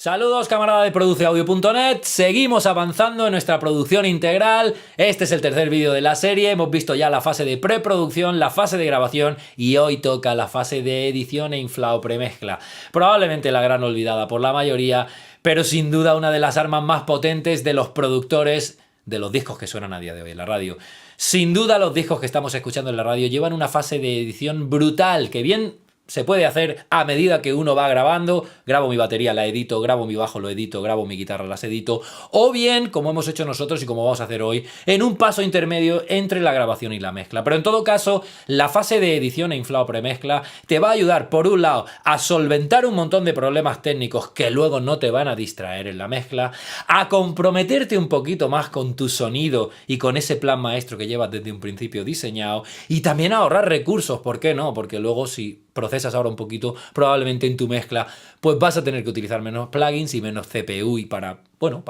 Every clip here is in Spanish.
Saludos, camarada de produceaudio.net, seguimos avanzando en nuestra producción integral. Este es el tercer vídeo de la serie, hemos visto ya la fase de preproducción, la fase de grabación y hoy toca la fase de edición e inflado premezcla. Probablemente la gran olvidada por la mayoría, pero sin duda una de las armas más potentes de los productores de los discos que suenan a día de hoy en la radio. Sin duda los discos que estamos escuchando en la radio llevan una fase de edición brutal, que bien se puede hacer a medida que uno va grabando. Grabo mi batería, la edito, grabo mi bajo, lo edito, grabo mi guitarra, las edito. O bien, como hemos hecho nosotros y como vamos a hacer hoy, en un paso intermedio entre la grabación y la mezcla. Pero en todo caso, la fase de edición e inflado premezcla te va a ayudar, por un lado, a solventar un montón de problemas técnicos que luego no te van a distraer en la mezcla, a comprometerte un poquito más con tu sonido y con ese plan maestro que llevas desde un principio diseñado, y también a ahorrar recursos. ¿Por qué no? Porque luego si procesas ahora un poquito, probablemente en tu mezcla, pues vas a tener que utilizar menos plugins y menos CPU, y para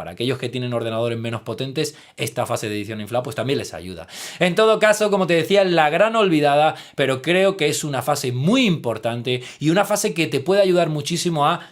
aquellos que tienen ordenadores menos potentes, esta fase de edición inflada pues también les ayuda. En todo caso, como te decía, la gran olvidada, pero creo que es una fase muy importante y una fase que te puede ayudar muchísimo a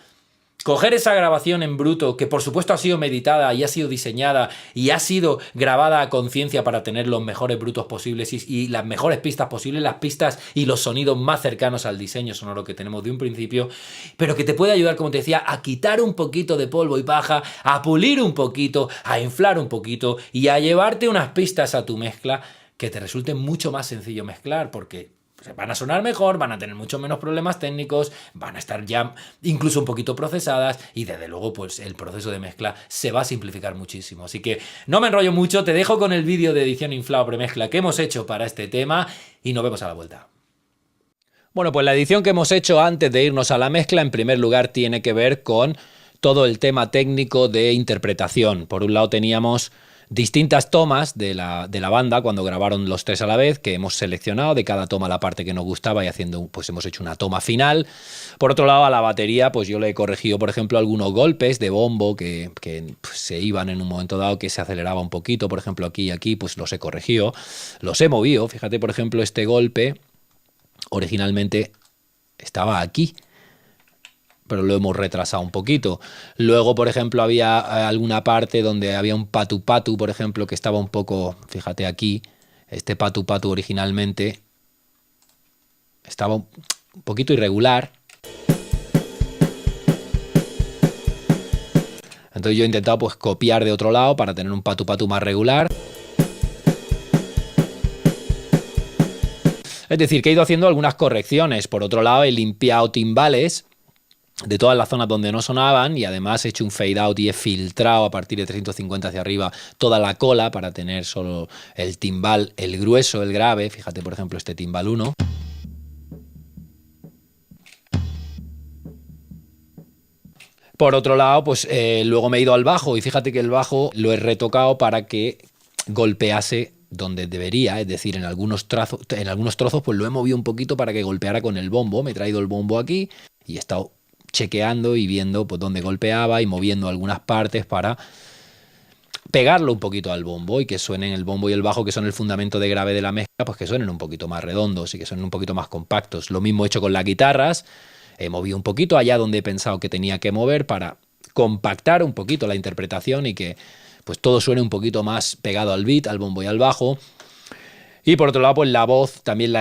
coger esa grabación en bruto, que por supuesto ha sido meditada y ha sido diseñada y ha sido grabada a conciencia para tener los mejores brutos posibles y las mejores pistas posibles, las pistas y los sonidos más cercanos al diseño sonoro que tenemos de un principio, pero que te puede ayudar, como te decía, a quitar un poquito de polvo y paja, a pulir un poquito, a inflar un poquito y a llevarte unas pistas a tu mezcla que te resulte mucho más sencillo mezclar, porque van a sonar mejor, van a tener mucho menos problemas técnicos, van a estar ya incluso un poquito procesadas y desde luego pues el proceso de mezcla se va a simplificar muchísimo. Así que no me enrollo mucho, te dejo con el vídeo de edición inflado premezcla que hemos hecho para este tema y nos vemos a la vuelta. Bueno, pues la edición que hemos hecho antes de irnos a la mezcla, en primer lugar, tiene que ver con todo el tema técnico de interpretación. Por un lado teníamos distintas tomas de la banda cuando grabaron los tres a la vez, que hemos seleccionado de cada toma la parte que nos gustaba y pues hemos hecho una toma final. Por otro lado, a la batería, pues yo le he corregido, por ejemplo, algunos golpes de bombo que pues, se iban en un momento dado, que se aceleraba un poquito, por ejemplo, aquí y aquí, pues los he corregido, los he movido. Fíjate, por ejemplo, este golpe originalmente estaba aquí, pero lo hemos retrasado un poquito. Luego, por ejemplo, había alguna parte donde había un patu-patu, por ejemplo, que estaba un poco, fíjate aquí, este patu-patu originalmente estaba un poquito irregular. Entonces yo he intentado pues copiar de otro lado para tener un patu-patu más regular. Es decir, que he ido haciendo algunas correcciones. Por otro lado, he limpiado timbales de todas las zonas donde no sonaban y además he hecho un fade out y he filtrado a partir de 350 hacia arriba toda la cola para tener solo el timbal, el grueso, el grave. Fíjate, por ejemplo, este timbal 1. Por otro lado, pues luego me he ido al bajo y fíjate que el bajo lo he retocado para que golpease donde debería, es decir, en algunos trozos pues lo he movido un poquito para que golpeara con el bombo. Me he traído el bombo aquí y he estado chequeando y viendo pues dónde golpeaba y moviendo algunas partes para pegarlo un poquito al bombo y que suenen el bombo y el bajo, que son el fundamento de grave de la mezcla, pues que suenen un poquito más redondos y que suenen un poquito más compactos. Lo mismo he hecho con las guitarras, he movido un poquito allá donde he pensado que tenía que mover para compactar un poquito la interpretación y que pues todo suene un poquito más pegado al beat, al bombo y al bajo. Y por otro lado, pues la voz también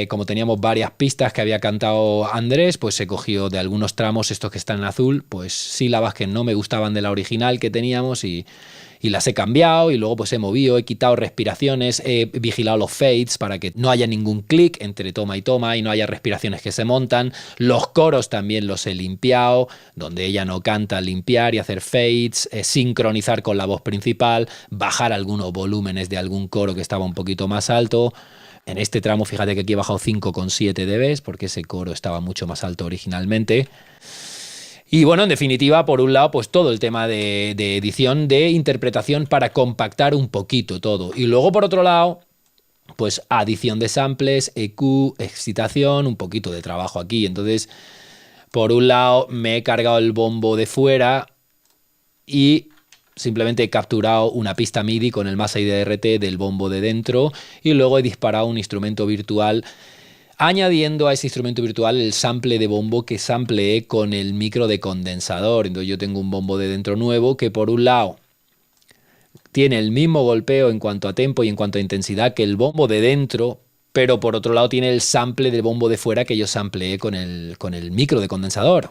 como teníamos varias pistas que había cantado Andrés, pues he cogido de algunos tramos, estos que están en azul, pues sílabas que no me gustaban de la original que teníamos y las he cambiado y luego pues he movido, he quitado respiraciones, he vigilado los fades para que no haya ningún clic entre toma y no haya respiraciones que se montan. Los coros también los he limpiado, donde ella no canta, limpiar y hacer fades, sincronizar con la voz principal, bajar algunos volúmenes de algún coro que estaba un poquito más alto. En este tramo, fíjate que aquí he bajado 5,7 dB porque ese coro estaba mucho más alto originalmente. Y bueno, en definitiva, por un lado, pues todo el tema de edición, de interpretación para compactar un poquito todo. Y luego, por otro lado, pues adición de samples, EQ, excitación, un poquito de trabajo aquí. Entonces, por un lado, me he cargado el bombo de fuera y simplemente he capturado una pista MIDI con el Masa IDRT del bombo de dentro y luego he disparado un instrumento virtual añadiendo a ese instrumento virtual el sample de bombo que sampleé con el micro de condensador. Entonces yo tengo un bombo de dentro nuevo que por un lado tiene el mismo golpeo en cuanto a tempo y en cuanto a intensidad que el bombo de dentro, pero por otro lado tiene el sample del bombo de fuera que yo sampleé con el micro de condensador.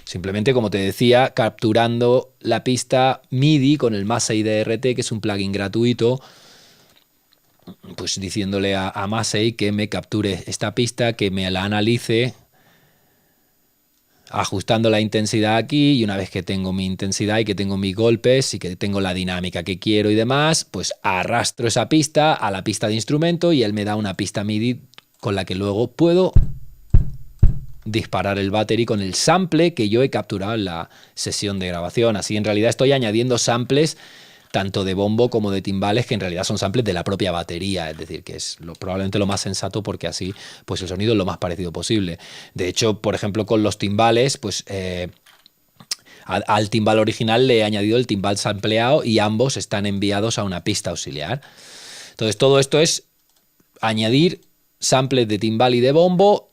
Simplemente, como te decía, capturando la pista MIDI con el Massey DRT, que es un plugin gratuito, pues diciéndole a Massey que me capture esta pista, que me la analice, ajustando la intensidad aquí, y una vez que tengo mi intensidad y que tengo mis golpes y que tengo la dinámica que quiero y demás, pues arrastro esa pista a la pista de instrumento y él me da una pista MIDI con la que luego puedo disparar el battery con el sample que yo he capturado en la sesión de grabación. Así en realidad estoy añadiendo samples tanto de bombo como de timbales, que en realidad son samples de la propia batería, es decir, que es probablemente lo más sensato, porque así pues el sonido es lo más parecido posible. De hecho, por ejemplo, con los timbales, pues al timbal original le he añadido el timbal sampleado y ambos están enviados a una pista auxiliar. Entonces todo esto es añadir samples de timbal y de bombo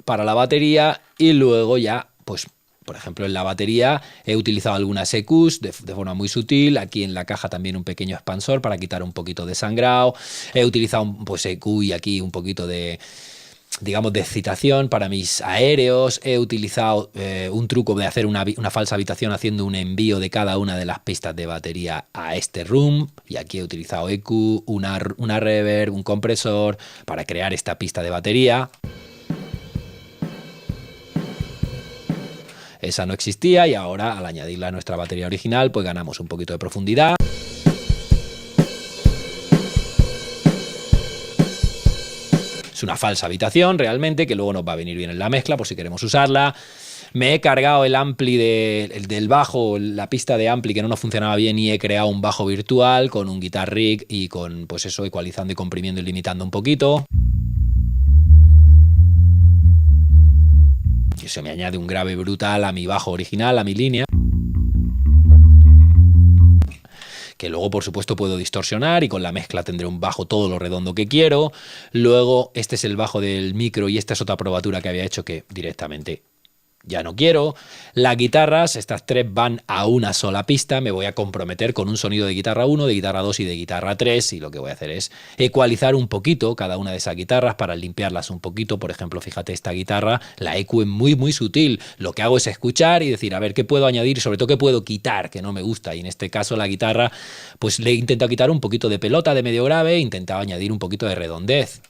para la batería, y luego ya, pues por ejemplo, en la batería he utilizado algunas EQs de forma muy sutil. Aquí en la caja también un pequeño expansor para quitar un poquito de sangrado. He utilizado pues EQ y aquí un poquito de, digamos, de excitación para mis aéreos. He utilizado un truco de hacer una falsa habitación haciendo un envío de cada una de las pistas de batería a este room. Y aquí he utilizado EQ, una reverb, un compresor para crear esta pista de batería. Esa no existía y ahora al añadirla a nuestra batería original pues ganamos un poquito de profundidad. Es una falsa habitación realmente que luego nos va a venir bien en la mezcla por si queremos usarla. Me he cargado el ampli del bajo, la pista de ampli que no nos funcionaba bien, y he creado un bajo virtual con un guitar rig y con pues eso, ecualizando y comprimiendo y limitando un poquito. Y eso me añade un grave brutal a mi bajo original, a mi línea, que luego por supuesto puedo distorsionar y con la mezcla tendré un bajo todo lo redondo que quiero. Luego este es el bajo del micro y esta es otra probatura que había hecho que directamente ya no quiero. Las guitarras, estas tres van a una sola pista. Me voy a comprometer con un sonido de guitarra 1, de guitarra 2 y de guitarra 3, y lo que voy a hacer es ecualizar un poquito cada una de esas guitarras para limpiarlas un poquito. Por ejemplo, fíjate, esta guitarra, la EQ es muy sutil. Lo que hago es escuchar y decir, a ver, ¿qué puedo añadir? Sobre todo, ¿qué puedo quitar que no me gusta? Y en este caso la guitarra, pues le he intentado quitar un poquito de pelota de medio grave, he intentado añadir un poquito de redondez.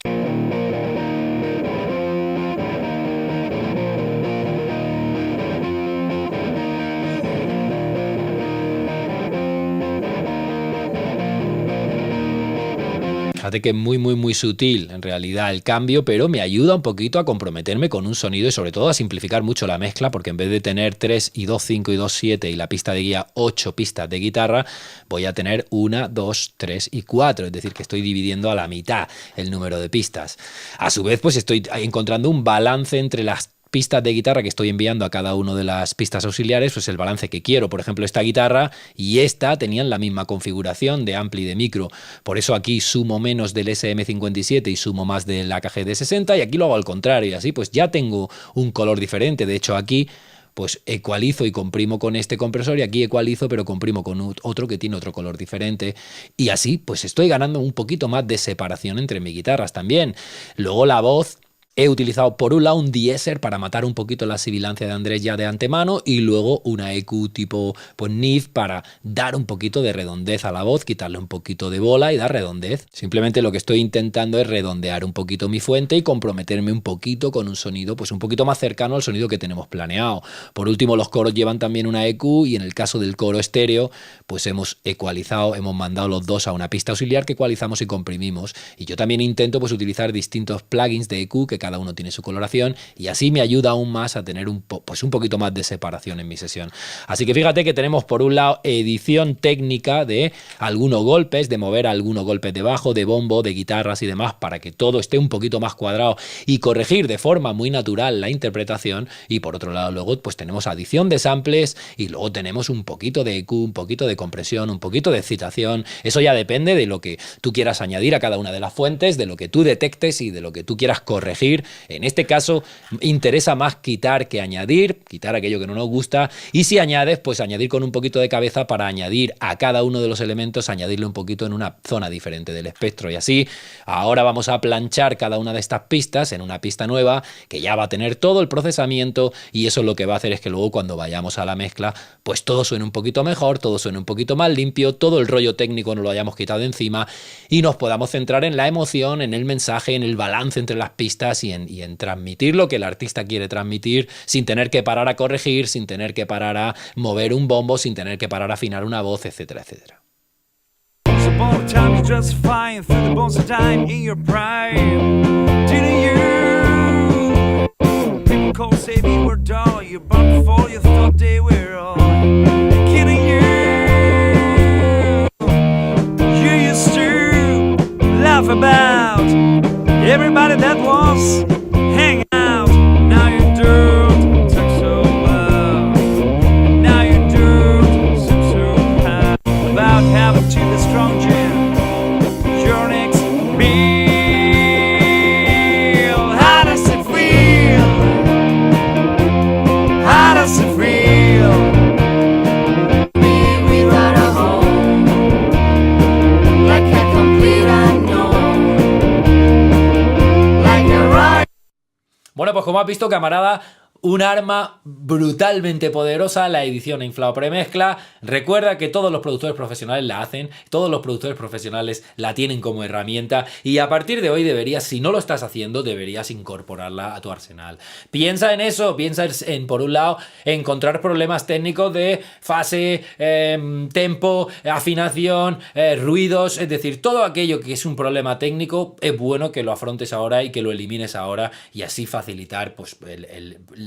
Fíjate que es muy sutil en realidad el cambio, pero me ayuda un poquito a comprometerme con un sonido y sobre todo a simplificar mucho la mezcla, porque en vez de tener 3 y 2, 5 y 2, 7 y la pista de guía 8 pistas de guitarra, voy a tener 1, 2, 3 y 4, es decir, que estoy dividiendo a la mitad el número de pistas. A su vez, pues estoy encontrando un balance entre las pistas de guitarra que estoy enviando a cada una de las pistas auxiliares, pues el balance que quiero. Por ejemplo, esta guitarra y esta tenían la misma configuración de ampli y de micro, por eso aquí sumo menos del SM57 y sumo más del AKG D60, y aquí lo hago al contrario, y así pues ya tengo un color diferente. De hecho, aquí pues ecualizo y comprimo con este compresor, y aquí ecualizo pero comprimo con otro que tiene otro color diferente, y así pues estoy ganando un poquito más de separación entre mis guitarras también. Luego la voz, he utilizado por un lado un de-esser para matar un poquito la sibilancia de Andrés ya de antemano, y luego una EQ tipo pues Neve para dar un poquito de redondez a la voz, quitarle un poquito de bola y dar redondez. Simplemente lo que estoy intentando es redondear un poquito mi fuente y comprometerme un poquito con un sonido pues un poquito más cercano al sonido que tenemos planeado. Por último, los coros llevan también una EQ, y en el caso del coro estéreo pues hemos ecualizado, hemos mandado los dos a una pista auxiliar que ecualizamos y comprimimos. Y yo también intento pues utilizar distintos plugins de EQ que cada uno tiene su coloración y así me ayuda aún más a tener un poquito más de separación en mi sesión. Así que fíjate que tenemos por un lado edición técnica de algunos golpes, de mover algunos golpes de bajo, de bombo, de guitarras y demás para que todo esté un poquito más cuadrado y corregir de forma muy natural la interpretación. Y por otro lado luego pues tenemos adición de samples y luego tenemos un poquito de EQ, un poquito de compresión, un poquito de excitación. Eso ya depende de lo que tú quieras añadir a cada una de las fuentes, de lo que tú detectes y de lo que tú quieras corregir. En este caso interesa más quitar que añadir, quitar aquello que no nos gusta, y si añades, pues añadir con un poquito de cabeza para añadir a cada uno de los elementos, añadirle un poquito en una zona diferente del espectro. Y así ahora vamos a planchar cada una de estas pistas en una pista nueva que ya va a tener todo el procesamiento, y eso lo que va a hacer es que luego cuando vayamos a la mezcla pues todo suene un poquito mejor, todo suene un poquito más limpio, todo el rollo técnico nos lo hayamos quitado de encima y nos podamos centrar en la emoción, en el mensaje, en el balance entre las pistas y en transmitir lo que el artista quiere transmitir sin tener que parar a corregir, sin tener que parar a mover un bombo, sin tener que parar a afinar una voz, etcétera, etcétera. About everybody that was hanging out. Now you don't talk so loud. Now you don't seem so high about having to be strong, Jim. Your next meal. How does it feel? How does it feel? Me without a home, like a complete unknown. Bueno, pues como has visto, camarada, un arma brutalmente poderosa, la edición inflado premezcla. Recuerda que todos los productores profesionales la hacen, todos los productores profesionales la tienen como herramienta y a partir de hoy deberías, si no lo estás haciendo, deberías incorporarla a tu arsenal. Piensa en eso, piensa en, por un lado, encontrar problemas técnicos de fase, tempo, afinación, ruidos, es decir, todo aquello que es un problema técnico es bueno que lo afrontes ahora y que lo elimines ahora y así facilitar pues,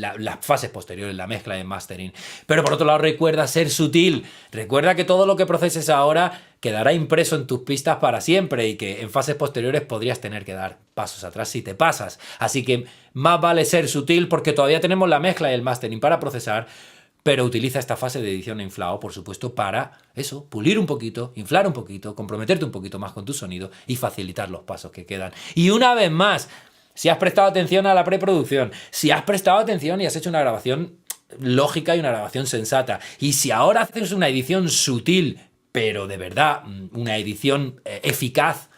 las fases posteriores, la mezcla y el mastering. Pero por otro lado recuerda ser sutil, recuerda que todo lo que proceses ahora quedará impreso en tus pistas para siempre y que en fases posteriores podrías tener que dar pasos atrás si te pasas. Así que más vale ser sutil porque todavía tenemos la mezcla y el mastering para procesar, pero utiliza esta fase de edición inflado, por supuesto, para eso, pulir un poquito, inflar un poquito, comprometerte un poquito más con tu sonido y facilitar los pasos que quedan. Y una vez más, si has prestado atención a la preproducción, si has prestado atención y has hecho una grabación lógica y una grabación sensata, y si ahora haces una edición sutil, pero de verdad, una edición eficaz,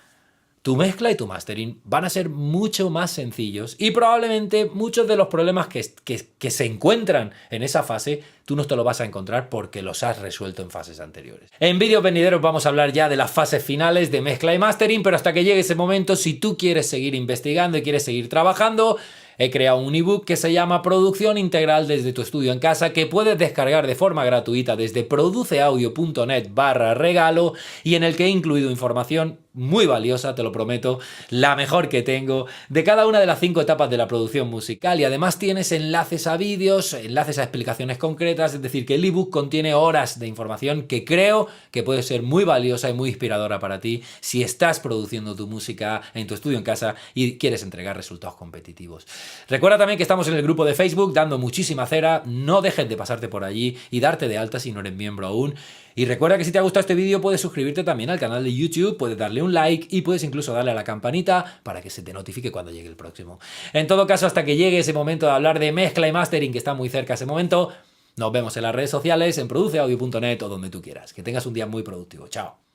tu mezcla y tu mastering van a ser mucho más sencillos y probablemente muchos de los problemas que se encuentran en esa fase tú no te los vas a encontrar porque los has resuelto en fases anteriores. En vídeos venideros vamos a hablar ya de las fases finales de mezcla y mastering, pero hasta que llegue ese momento, si tú quieres seguir investigando y quieres seguir trabajando, he creado un ebook que se llama Producción Integral desde tu estudio en casa, que puedes descargar de forma gratuita desde produceaudio.net/regalo y en el que he incluido información muy valiosa, te lo prometo, la mejor que tengo, de cada una de las 5 etapas de la producción musical y además tienes enlaces a vídeos, enlaces a explicaciones concretas, es decir, que el ebook contiene horas de información que creo que puede ser muy valiosa y muy inspiradora para ti si estás produciendo tu música en tu estudio en casa y quieres entregar resultados competitivos. Recuerda también que estamos en el grupo de Facebook dando muchísima cera, no dejes de pasarte por allí y darte de alta si no eres miembro aún. Y recuerda que si te ha gustado este vídeo puedes suscribirte también al canal de YouTube, puedes darle un like y puedes incluso darle a la campanita para que se te notifique cuando llegue el próximo. En todo caso, hasta que llegue ese momento de hablar de mezcla y mastering, que está muy cerca ese momento, nos vemos en las redes sociales, en produceaudio.net o donde tú quieras. Que tengas un día muy productivo. Chao.